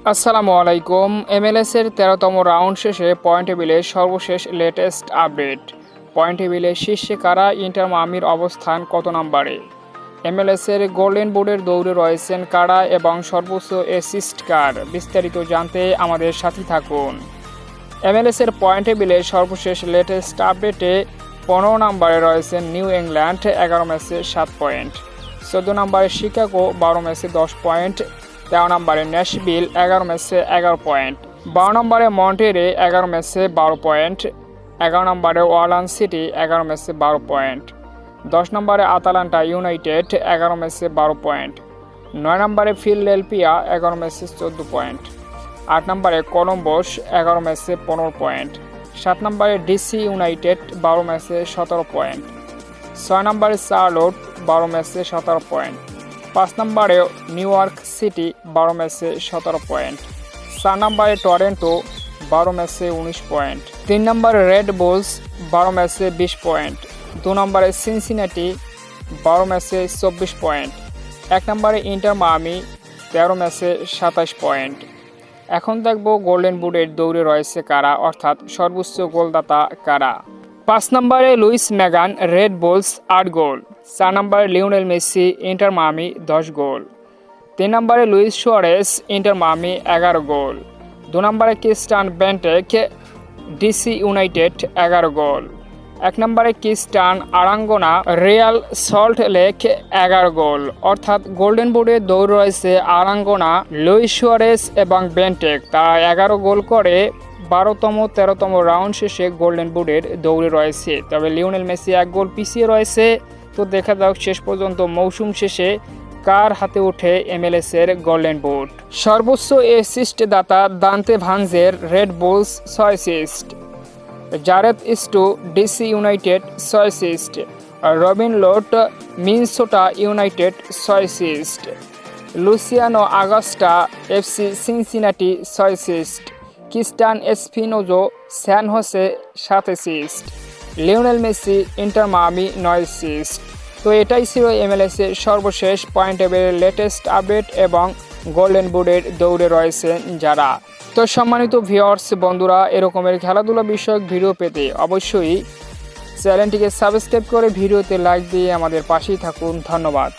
আসসালামু আলাইকুম। এমএলএসের 13তম রাউন্ড শেষে পয়েন্ট টেবিলের সর্বশেষ লেটেস্ট আপডেট। পয়েন্ট টেবিলের শীর্ষে কারা? ইন্টার মায়ামির অবস্থান কত নম্বরে? এমএলএসের গোল্ডেন বুটের দৌড়ে রয়েছেন কারা এবং সর্বোচ্চ অ্যাসিস্ট কার? বিস্তারিত জানতে আমাদের সাথে থাকুন। এমএলএসের পয়েন্ট টেবিলের সর্বশেষ লেটেস্ট আপডেটে 15 নম্বরে রয়েছেন নিউ ইংল্যান্ড 11 ম্যাচে 7 পয়েন্ট, 14 নম্বরে শিকাগো 12 ম্যাচে 10 পয়েন্ট, 13 নম্বরে ন্যাশভিল 11 ম্যাচে 11 পয়েন্ট, 12 নম্বরে মন্টেরে 11 ম্যাচে 12 পয়েন্ট, 11 নম্বরে ওয়ালান সিটি 11 ম্যাচে 12 পয়েন্ট, 10 নম্বরে আতালান্টা ইউনাইটেড 11 ম্যাচে 12 পয়েন্ট, 9 নম্বরে ফিলাডেলফিয়া 11 ম্যাচে 14 পয়েন্ট, 8 নম্বরে কলম্বোস 11 ম্যাচে 15 পয়েন্ট, 7 নম্বরে ডিসি ইউনাইটেড 12 ম্যাচে 17 পয়েন্ট, 6 নম্বরে চার্লোট 12 ম্যাচে 17 পয়েন্ট, 5 নম্বরে নিউ ইয়র্ক সিটি 12 ম্যাচে 17 পয়েন্ট, 4 নম্বরে টরন্টো 12 ম্যাচে 19 পয়েন্ট, 3 নম্বরে রেড বুলস 12 ম্যাচে 20 পয়েন্ট, 2 নম্বরে সিনসিনাটি 12 ম্যাচে 24 পয়েন্ট, 1 নম্বরে ইন্টার মায়ামি 13 ম্যাচে 27 পয়েন্ট। এখন দেখব গোল্ডেন বুটের দৌড়ে রয়েছে কারা, অর্থাৎ সর্বোচ্চ গোলদাতা কারা। 5 নম্বরে লুইস মেগান রেড বুলস 8 গোল, 4 নম্বরে লিওনেল মেসি ইন্টার মায়ামি 10 গোল, 3 নম্বরে লুইস সুয়ারেস ইন্টার মায়ামি 11 গোল, 2 নম্বরে ক্রিস্টিয়ান বেন্টেক ডিসি ইউনাইটেড 11 গোল, 1 নম্বরে ক্রিস্টিয়ান আরাঙ্গোনা রিয়াল সল্ট লেক 11 গোল। অর্থাৎ গোল্ডেন বুটে দৌড় রয়েছে আরাঙ্গোনা, লুইস সুয়ারেস এবং বেন্টেক, তারা 11 গোল করে 12তম 13তম রাউন্ড শেষে গোল্ডেন বুটের দৌড়ে রয়েছে। তবে লিওনেল মেসি 1 গোল পিছিয়ে রয়েছে। তো দেখা যাক শেষ পর্যন্ত মৌসুম শেষে কার হাতে ওঠে এমএলএসের গোল্ডেন বুট। সর্বোচ্চ অ্যাসিস্ট দাতা Dante Vanzeir Red Bulls 6 assist, Jared ইস্টু DC United 6 assist, Robin Lod Minnesota United 6 assist, Luciano Acosta FC Cincinnati 6 assist, Cristian Espinoza San Jose 7 assist, Lionel Messi Inter Miami 9 assist. তো এটাই ছিল এমএলএসের সর্বশেষ point টেবিলের latest update এবং golden বুটের দৌড়ে রয়েছেন যারা। তো সম্মানিত ভিউয়ার্স বন্ধুরা, এরকমের খেলাধুলা বিষয়ক ভিডিও পেতে অবশ্যই চ্যানেলটিকে সাবস্ক্রাইব করে ভিডিওতে লাইক দিয়ে আমাদের পাশেই থাকুন। ধন্যবাদ।